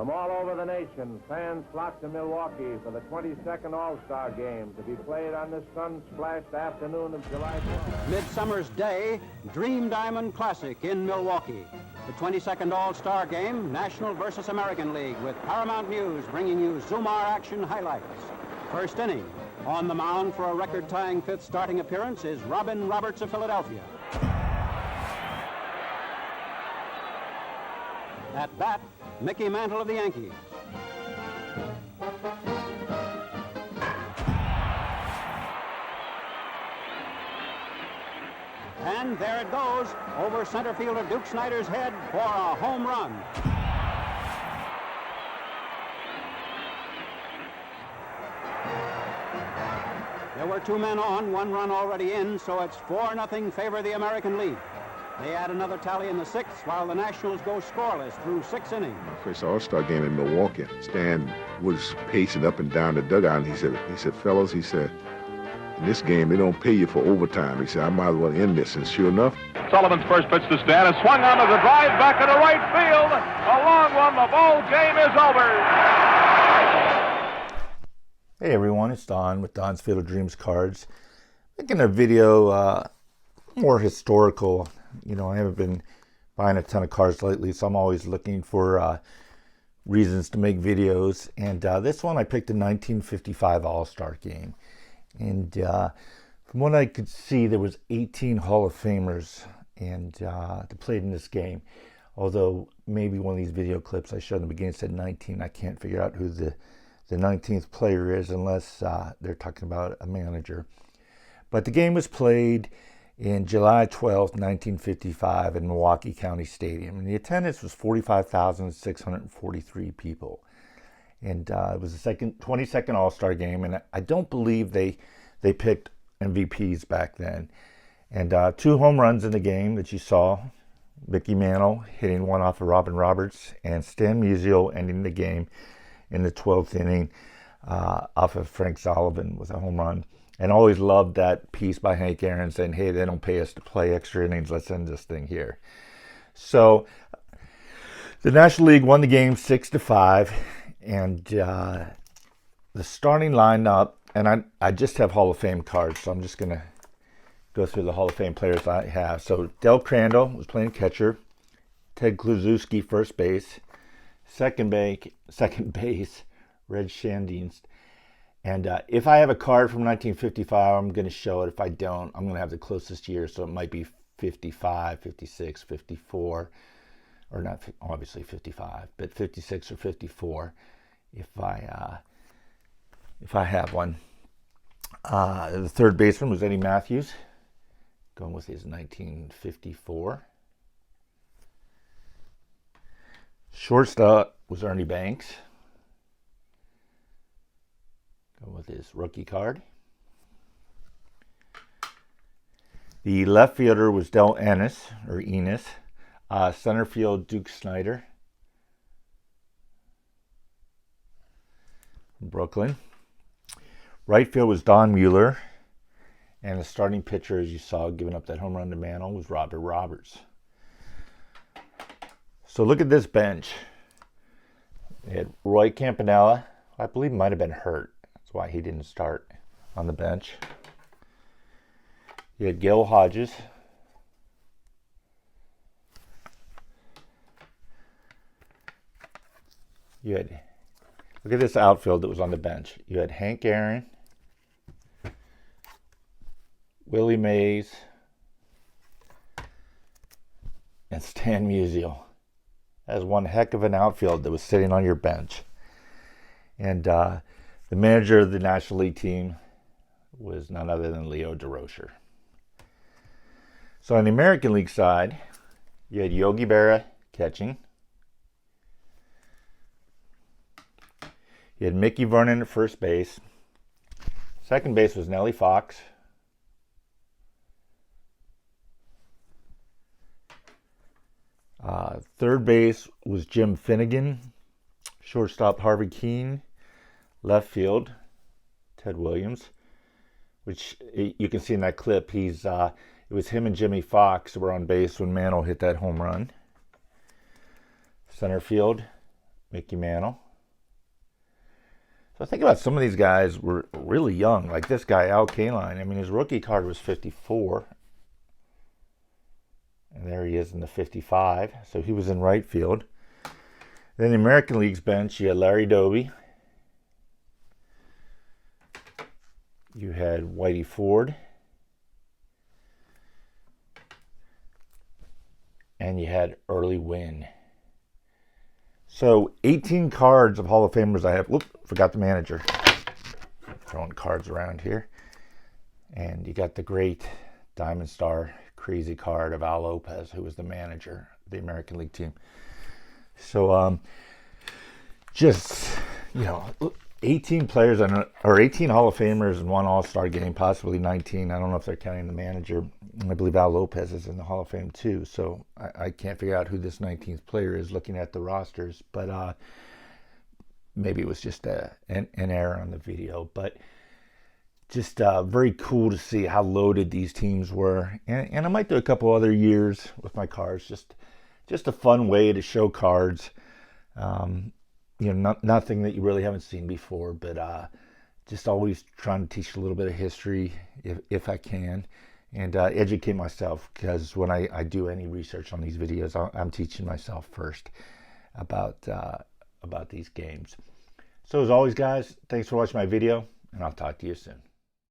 From all over the nation, fans flock to Milwaukee for the 22nd AllStar Game to be played on this sun-splashed afternoon of July 12th. Midsummer's Day, Dream Diamond Classic in Milwaukee. The 22nd All-Star Game, National versus American League, with Paramount News bringing you Zumar action highlights. First inning. On the mound for a record-tying fifth starting appearance is Robin Roberts of Philadelphia. At bat, Mickey Mantle of the Yankees. And there it goes, over center fielder Duke Snider's head for a home run. There were two men on, one run already in, so it's 4-0 favor the American League. They add another tally in the sixth, while the Nationals go scoreless through 6 innings. My first All-Star game in Milwaukee, Stan was pacing up and down the dugout, and he said, fellas, he said, in this game, they don't pay you for overtime. He said, I might as well end this. And sure enough, Sullivan's first pitch to Stan is swung on to the drive back into right field. A long one. The ball game is over. Hey everyone, it's Don with Don's Field of Dreams Cards. Making a video more historical. You know, I haven't been buying a ton of cards lately, so I'm always looking for reasons to make videos. And this one I picked a 1955 All-Star Game. And from what I could see, there was 18 Hall of Famers and that played in this game. Although maybe one of these video clips I showed in the beginning said 19. I can't figure out who the 19th player is unless they're talking about a manager. But the game was played in July 12th, 1955 in Milwaukee County Stadium. And the attendance was 45,643 people. And it was the 22nd All-Star Game, and I don't believe they picked MVPs back then. And 2 home runs in the game that you saw. Mickey Mantle hitting one off of Robin Roberts, and Stan Musial ending the game in the 12th inning off of Frank Sullivan with a home run. And always loved that piece by Hank Aaron saying, hey, they don't pay us to play extra innings. Let's end this thing here. So the National League won the game 6-5. And the starting lineup, and I just have Hall of Fame cards, so I'm just going to go through the Hall of Fame players I have. So Del Crandall was playing catcher. Ted Kluszewski, first base. Second base, Red Shandings. And if I have a card from 1955, I'm going to show it. If I don't, I'm going to have the closest year, so it might be 55, 56, 54, or not obviously 55, but 56 or 54 if I have one. The third baseman was Eddie Matthews, going with his 1954. Shortstop was Ernie Banks, going with his rookie card. The left fielder was Del Enos. Center field, Duke Snider from Brooklyn. Right field was Don Mueller. And the starting pitcher, as you saw, giving up that home run to Mantle, was Robert Roberts. So look at this bench. They had Roy Campanella. I believe might have been hurt. That's why he didn't start on the bench. You had Gil Hodges. You had, look at this outfield that was on the bench. You had Hank Aaron, Willie Mays, and Stan Musial. That was one heck of an outfield that was sitting on your bench. And the manager of the National League team was none other than Leo DeRocher. So on the American League side, you had Yogi Berra catching. You had Mickey Vernon at first base. Second base was Nellie Fox. Third base was Jim Finnegan. Shortstop Harvey Keene. Left field, Ted Williams, which you can see in that clip. It was him and Jimmy Fox who were on base when Mantle hit that home run. Center field, Mickey Mantle. So I think about some of these guys were really young, like this guy, Al Kaline. I mean, his rookie card was 54. And there he is in the 55. So he was in right field. Then the American League's bench, you had Larry Doby. You had Whitey Ford. And you had Early Wynn. So 18 cards of Hall of Famers I have. Whoop, forgot the manager. Throwing cards around here. And you got the great Diamond Star crazy card of Al Lopez, who was the manager of the American League team. So just, 18 players or 18 Hall of Famers in one All-Star game, possibly 19. I don't know if they're counting the manager. I believe Al Lopez is in the Hall of Fame too. So I can't figure out who this 19th player is looking at the rosters, but maybe it was just an error on the video. But just very cool to see how loaded these teams were. And I might do a couple other years with my cards. Just a fun way to show cards. Nothing that you really haven't seen before, but just always trying to teach a little bit of history if I can, and educate myself, because when I do any research on these videos, I'm teaching myself first about these games. So as always, guys, thanks for watching my video, and I'll talk to you soon.